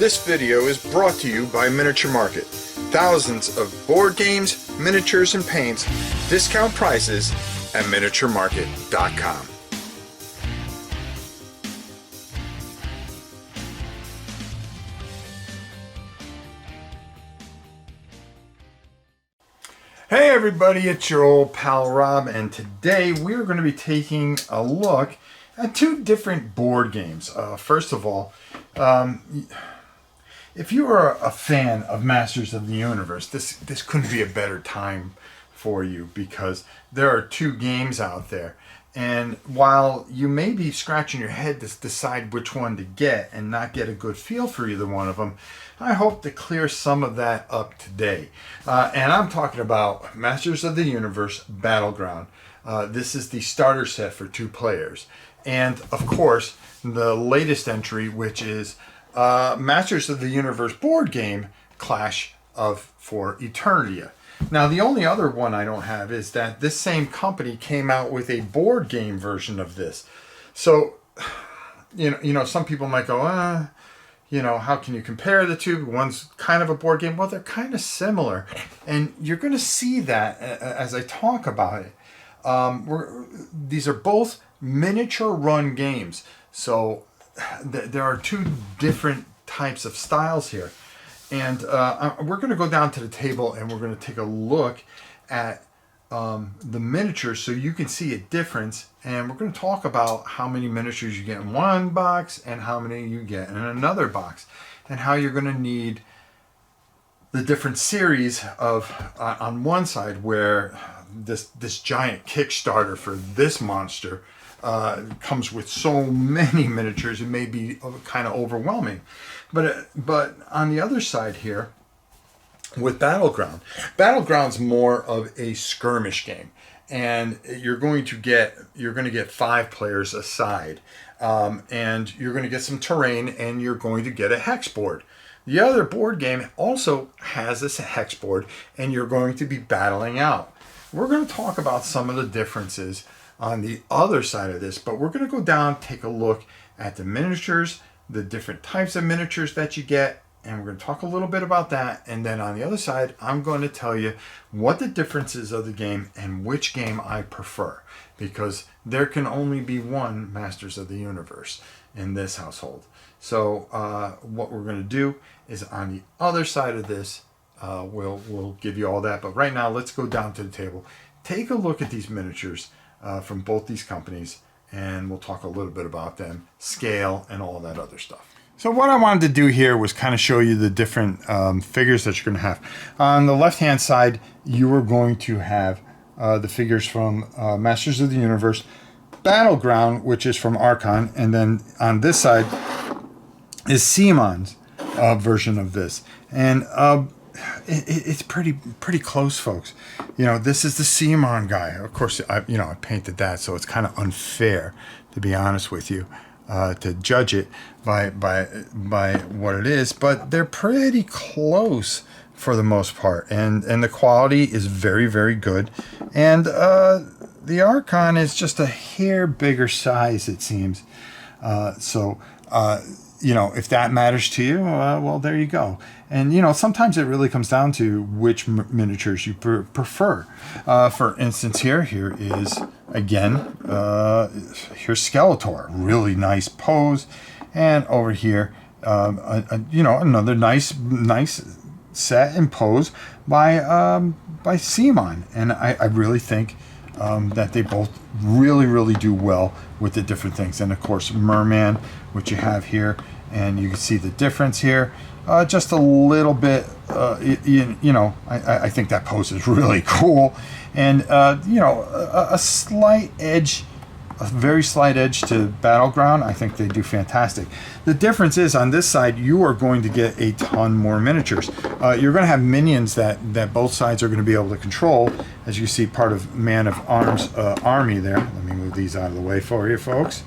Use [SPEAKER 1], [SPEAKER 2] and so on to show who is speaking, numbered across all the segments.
[SPEAKER 1] This video is brought to you by Miniature Market. Thousands of board games, miniatures, and paints, discount prices at miniaturemarket.com. Hey everybody, it's your old pal Rob, and today we're going to be taking a look at two different board games. First of all, if you are a fan of Masters of the Universe, this couldn't be a better time for you, because there are two games out there. And while you may be scratching your head to decide which one to get and not get a good feel for either one of them, I hope to clear some of that up today. And I'm talking about Masters of the Universe Battleground. This is the starter set for 2 players. And of course, the latest entry, which is Masters of the Universe board game, Clash For Eternia. Now, the only other one I don't have is that this same company came out with a board game version of this. So, you know, some people might go, how can you compare the two? One's kind of a board game. Well, they're kind of similar. And you're going to see that as I talk about it. These are both miniature run games. So there are two different types of styles here. And we're going to go down to the table and we're going to take a look at the miniatures so you can see a difference. And we're going to talk about how many miniatures you get in one box and how many you get in another box, and how you're going to need the different series of on one side, where this giant Kickstarter for this monster comes with so many miniatures, it may be kind of overwhelming. But on the other side here, with Battleground's more of a skirmish game, and you're going to get 5 players a side, and you're going to get some terrain, and you're going to get a hex board. The other board game also has this hex board, and you're going to be battling out. We're going to talk about some of the differences on the other side of this, but we're going to go down, take a look at the miniatures, the different types of miniatures that you get, and we're going to talk a little bit about that. And then on the other side, I'm going to tell you what the difference is of the game and which game I prefer, because there can only be one Masters of the Universe in this household. So what we're going to do is, on the other side of this, we'll give you all that. But right now, let's go down to the table, take a look at these miniatures from both these companies, and we'll talk a little bit about them, scale, and all that other stuff. So what I wanted to do here was kind of show you the different figures that you're going to have. On the left-hand side, you are going to have the figures from Masters of the Universe Battleground, which is from Archon, and then on this side is CMON's version of this. And it's pretty close, folks. You know, this is the CMON guy. Of course, I painted that, so it's kind of unfair, to be honest with you, to judge it by what it is. But they're pretty close for the most part, and the quality is very, very good. And the Archon is just a hair bigger size, it seems. If that matters to you, well, there you go. And, sometimes it really comes down to which miniatures you prefer. For instance, here is, again, here's Skeletor. Really nice pose. And over here, another nice set and pose by CMON. And I really think that they both really do well with the different things. And of course, Merman, which you have here, and you can see the difference here. Just a little bit, I think that pose is really cool. And, a slight edge, a very slight edge to Battleground. I think they do fantastic. The difference is, on this side, you are going to get a ton more miniatures. You're going to have minions that both sides are going to be able to control. As you see, part of Man of Arms army there. Let me move these out of the way for you, folks.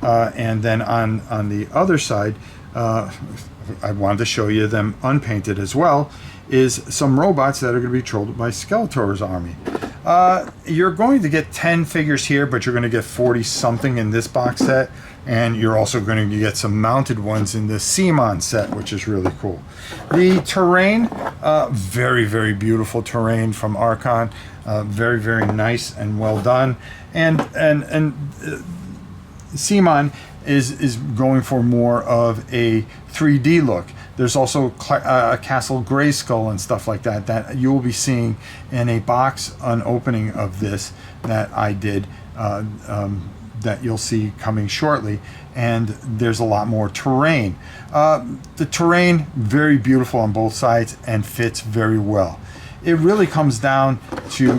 [SPEAKER 1] And then on the other side, I wanted to show you them unpainted as well, is some robots that are going to be controlled by Skeletor's army. You're going to get 10 figures here, but you're going to get 40 something in this box set, and you're also going to get some mounted ones in the Simon set, which is really cool. The terrain, very, very beautiful terrain from Archon. Very, very nice and well done. And Simon is going for more of a 3D look. There's also Castle Grayskull and stuff like that that you will be seeing in a box unopening of this that I did, that you'll see coming shortly. And there's a lot more terrain. The terrain, very beautiful on both sides and fits very well. It really comes down to,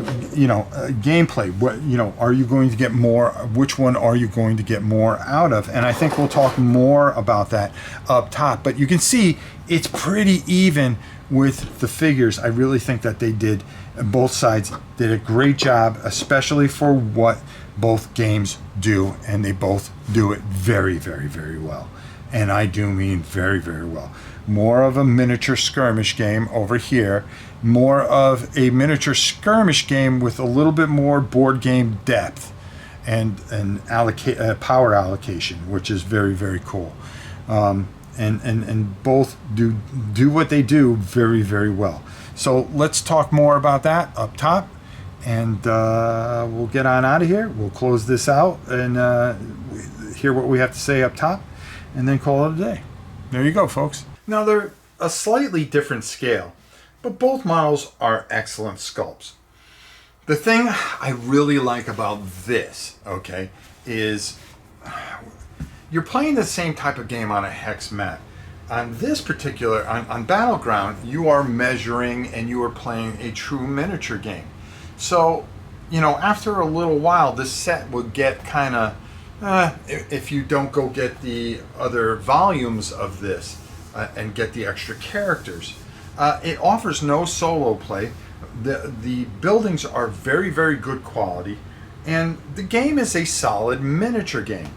[SPEAKER 1] gameplay. What, are you going to get more? Which one are you going to get more out of? And I think we'll talk more about that up top. But you can see it's pretty even with the figures. I really think that they did, both sides did a great job, especially for what both games do. And they both do it very, very, very well. And I do mean very, very well. More of a miniature skirmish game over here. More of a miniature skirmish game with a little bit more board game depth and power allocation, which is very, very cool. And both do what they do very, very well. So let's talk more about that up top, and we'll get on out of here. We'll close this out and hear what we have to say up top, and then call it a day. There you go, folks. Now, they're a slightly different scale, but both models are excellent sculpts. The thing I really like about this, okay, is you're playing the same type of game on a hex mat. On this particular, on Battleground, you are measuring and you are playing a true miniature game. So, after a little while, this set would get kind of, if you don't go get the other volumes of this and get the extra characters. It offers no solo play. The buildings are very, very good quality, and the game is a solid miniature game.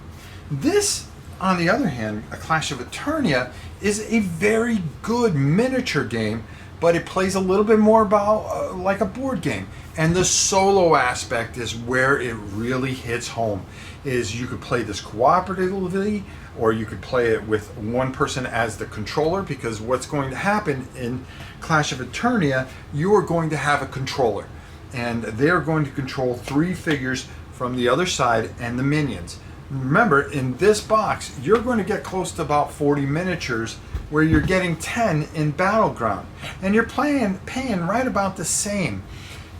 [SPEAKER 1] This, on the other hand, A Clash of Eternia, is a very good miniature game, but it plays a little bit more about like a board game. And the solo aspect is where it really hits home. Is you could play this cooperatively, or you could play it with one person as the controller, because what's going to happen in Clash of Eternia, you are going to have a controller, and they're going to control 3 figures from the other side and the minions. Remember, in this box, you're going to get close to about 40 miniatures, where you're getting 10 in Battleground, and you're paying right about the same.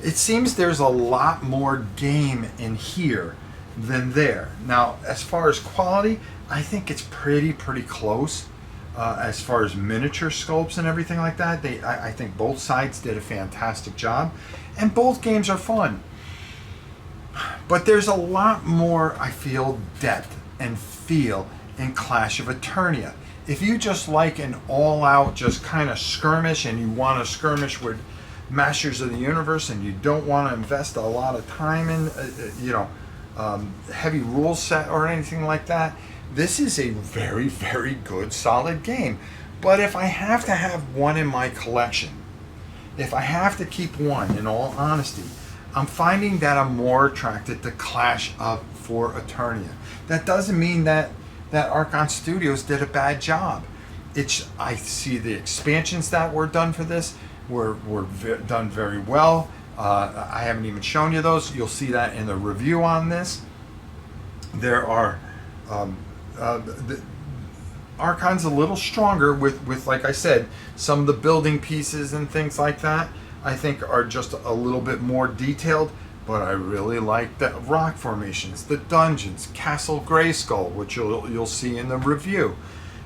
[SPEAKER 1] It seems there's a lot more game in here than there. Now, as far as quality, I think it's pretty close. As far as miniature sculpts and everything like that, I think both sides did a fantastic job, and both games are fun. But there's a lot more, I feel, depth and feel in Clash of Eternia. If you just like an all-out, just kind of skirmish, and you want to skirmish with Masters of the Universe, and you don't want to invest a lot of time in, heavy rule set or anything like that, this is a very, very good, solid game. But if I have to have one in my collection, if I have to keep one, in all honesty, I'm finding that I'm more attracted to Clash for Eternia. That doesn't mean that Archon Studios did a bad job. I see the expansions that were done for this were done very well. I haven't even shown you those. You'll see that in the review on this. There are the Archon's a little stronger with, like I said, some of the building pieces and things like that, I think, are just a little bit more detailed. But I really like the rock formations, the dungeons, Castle Grayskull, which you'll see in the review.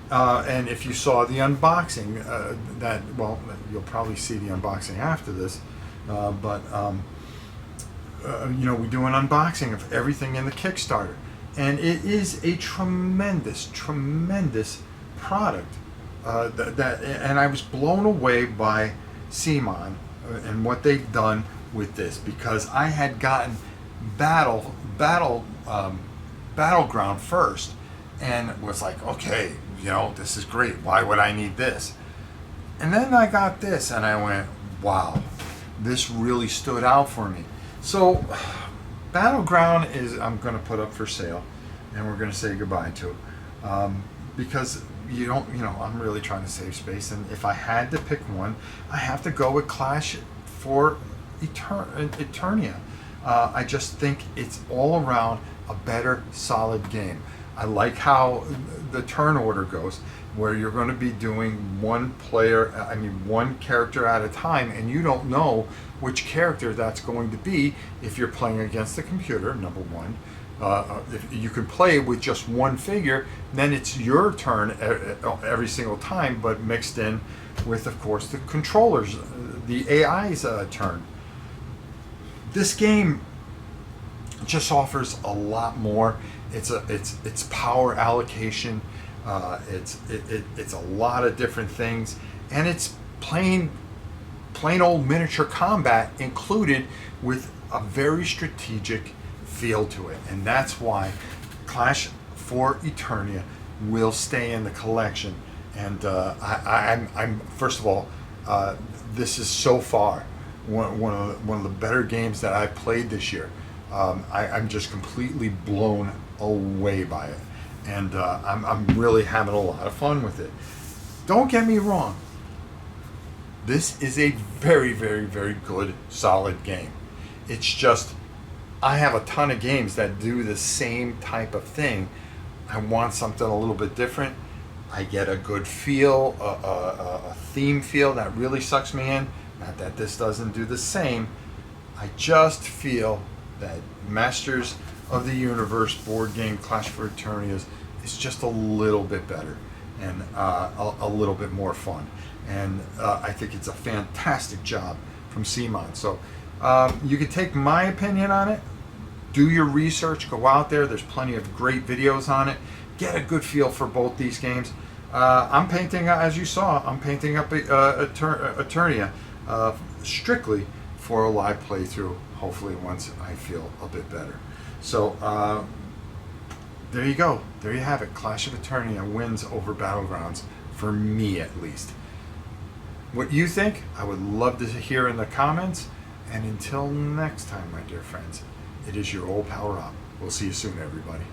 [SPEAKER 1] And if you saw the unboxing, you'll probably see the unboxing after this. We do an unboxing of everything in the Kickstarter, and it is a tremendous product. And I was blown away by Simon and what they've done with this, because I had gotten Battleground first, and was like, okay, this is great. Why would I need this? And then I got this, and I went, wow, this really stood out for me. So, Battleground is I'm going to put up for sale, and we're going to say goodbye to, because you don't, I'm really trying to save space, and if I had to pick one, I have to go with Clash for Eternia. I just think it's all around a better, solid game. I like how the turn order goes, where you're going to be doing one character at a time, and you don't know which character that's going to be if you're playing against the computer, number one. If you can play with just one figure, then it's your turn every single time, but mixed in with, of course, the controllers, the AI's turn. This game just offers a lot more. It's power allocation. It's a lot of different things, and it's plain old miniature combat included with a very strategic feel to it, and that's why Clash for Eternia will stay in the collection. And I'm first of all, this is so far one of the better games that I've played this year. I'm just completely blown away by it, and I'm really having a lot of fun with it. Don't get me wrong. This is a very, very, very good, solid game. It's just, I have a ton of games that do the same type of thing. I want something a little bit different. I get a good feel, a theme feel that really sucks me in. Not that this doesn't do the same. I just feel that Masters of the Universe board game Clash for Eternia is just a little bit better and a little bit more fun. And I think it's a fantastic job from CMON. So you can take my opinion on it, do your research, go out there. There's plenty of great videos on it. Get a good feel for both these games. I'm painting, as you saw, I'm painting up Eternia strictly for a live playthrough, hopefully once I feel a bit better. So there you go. There you have it. Clash of Eternia wins over Battlegrounds, for me at least. What you think, I would love to hear in the comments. And until next time, my dear friends, it is your old pal Rob. We'll see you soon, everybody.